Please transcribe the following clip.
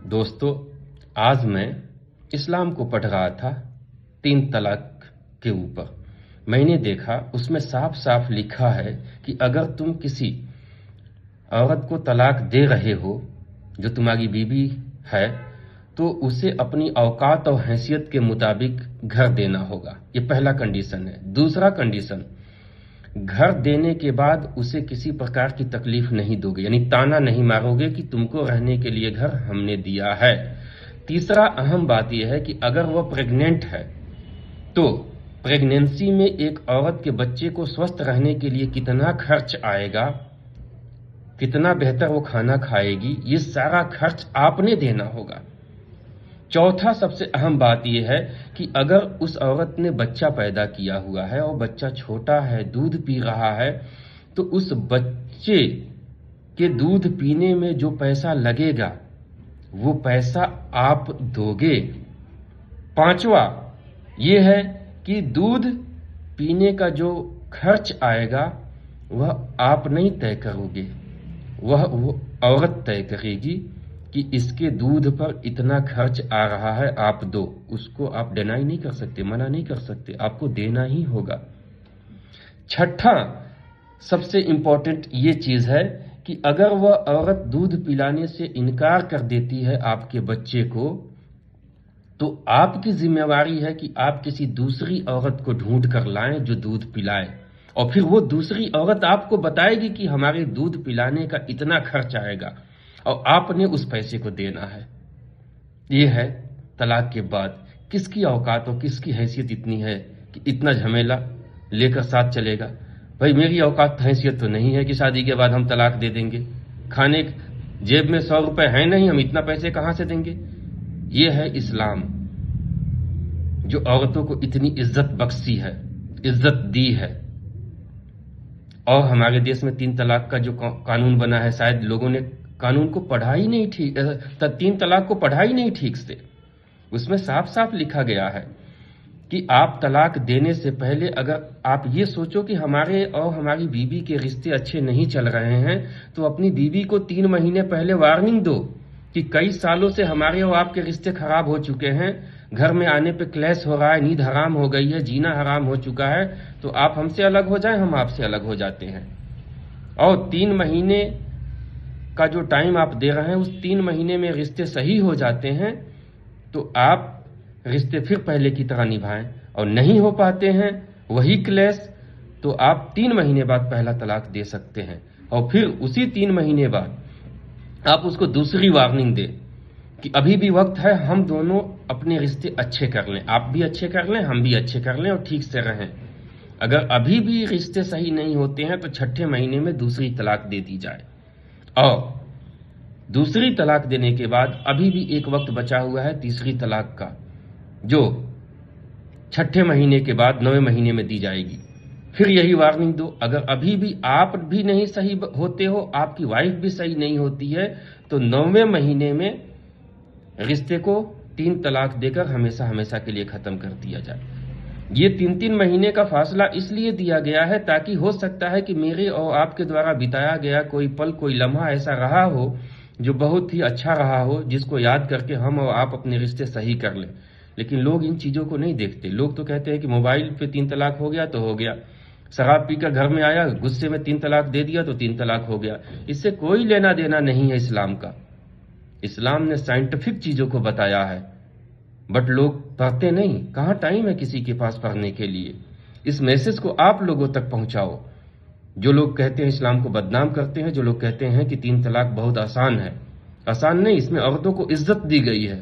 दोस्तों, आज मैं इस्लाम को पढ़ रहा था 3 तलाक के ऊपर। मैंने देखा उसमें साफ साफ लिखा है कि अगर तुम किसी औरत को तलाक दे रहे हो जो तुम्हारी बीवी है तो उसे अपनी औकात और हैसियत के मुताबिक घर देना होगा। ये पहला कंडीशन है। दूसरा कंडीशन, घर देने के बाद उसे किसी प्रकार की तकलीफ नहीं दोगे, यानी ताना नहीं मारोगे कि तुमको रहने के लिए घर हमने दिया है। तीसरा अहम बात यह है कि अगर वह प्रेग्नेंट है तो प्रेगनेंसी में एक औरत के बच्चे को स्वस्थ रहने के लिए कितना खर्च आएगा, कितना बेहतर वो खाना खाएगी, ये सारा खर्च आपने देना होगा। चौथा सबसे अहम बात यह है कि अगर उस औरत ने बच्चा पैदा किया हुआ है और बच्चा छोटा है, दूध पी रहा है, तो उस बच्चे के दूध पीने में जो पैसा लगेगा वो पैसा आप दोगे। पांचवा ये है कि दूध पीने का जो खर्च आएगा वह आप नहीं तय करोगे, वह औरत तय करेगी कि इसके दूध पर इतना खर्च आ रहा है, आप दो। उसको आप डिनाई नहीं कर सकते, मना नहीं कर सकते, आपको देना ही होगा। छठा सबसे इंपॉर्टेंट ये चीज है कि अगर वह औरत दूध पिलाने से इनकार कर देती है आपके बच्चे को, तो आपकी जिम्मेवारी है कि आप किसी दूसरी औरत को ढूंढ कर लाएं जो दूध पिलाए, और फिर वो दूसरी औरत आपको बताएगी कि हमारे दूध पिलाने का इतना खर्च आएगा और आपने उस पैसे को देना है। ये है तलाक के बाद किसकी औकात और किसकी हैसियत इतनी है कि इतना झमेला लेकर साथ चलेगा। भाई मेरी औकात हैसियत तो नहीं है कि शादी के बाद हम तलाक दे देंगे। खाने जेब में 100 रुपए है नहीं, हम इतना पैसे कहां से देंगे। ये है इस्लाम जो औरतों को इतनी इज्जत बख्शी है, इज्जत दी है। और हमारे देश में 3 तलाक का जो कानून बना है, शायद लोगों ने कानून को पढ़ा ही नहीं ठीक, 3 तलाक को पढ़ा ही नहीं ठीक से। उसमें साफ साफ लिखा गया है कि आप तलाक देने से पहले अगर आप ये सोचो कि हमारे और हमारी बीवी के रिश्ते अच्छे नहीं चल रहे हैं, तो अपनी बीवी को 3 महीने पहले वार्निंग दो कि कई सालों से हमारे और आपके रिश्ते खराब हो चुके हैं, घर में आने पे क्लेश हो रहा है, नींद हराम हो गई है, जीना हराम हो चुका है, तो आप हमसे अलग हो जाएं, हम आपसे अलग हो जाते हैं। और 3 महीने का जो टाइम आप दे रहे हैं, उस 3 महीने में रिश्ते सही हो जाते हैं तो आप रिश्ते फिर पहले की तरह निभाएं, और नहीं हो पाते हैं वही क्लेश, तो आप 3 महीने बाद पहला तलाक दे सकते हैं। और फिर उसी 3 महीने बाद आप उसको दूसरी वार्निंग दें कि अभी भी वक्त है, हम दोनों अपने रिश्ते अच्छे कर लें, आप भी अच्छे कर लें, हम भी अच्छे कर लें और ठीक से रहें। अगर अभी भी रिश्ते सही नहीं होते हैं तो 6ठे महीने में दूसरी तलाक दे दी जाए। और दूसरी तलाक देने के बाद अभी भी एक वक्त बचा हुआ है तीसरी तलाक का, जो 6ठे महीने के बाद 9वें महीने में दी जाएगी। फिर यही वार्निंग दो, अगर अभी भी आप भी नहीं सही होते हो, आपकी वाइफ भी सही नहीं होती है, तो 9वें महीने में रिश्ते को 3 तलाक देकर हमेशा हमेशा के लिए खत्म कर दिया जाए। ये 3-3 महीने का फासला इसलिए दिया गया है ताकि हो सकता है कि मेरे और आपके द्वारा बिताया गया कोई पल, कोई लम्हा ऐसा रहा हो जो बहुत ही अच्छा रहा हो, जिसको याद करके हम और आप अपने रिश्ते सही कर लें। लेकिन लोग इन चीजों को नहीं देखते। लोग तो कहते हैं कि मोबाइल पे 3 तलाक हो गया तो हो गया, शराब पीकर घर में आया, गुस्से में 3 तलाक दे दिया तो 3 तलाक हो गया। इससे कोई लेना देना नहीं है इस्लाम का। इस्लाम ने साइंटिफिक चीजों को बताया है, बट लोग पढ़ते नहीं। कहाँ टाइम है किसी के पास पढ़ने के लिए। इस मैसेज को आप लोगों तक पहुंचाओ। जो लोग कहते हैं इस्लाम को बदनाम करते हैं, जो लोग कहते हैं कि 3 तलाक बहुत आसान है, आसान नहीं, इसमें औरतों को इज्जत दी गई है।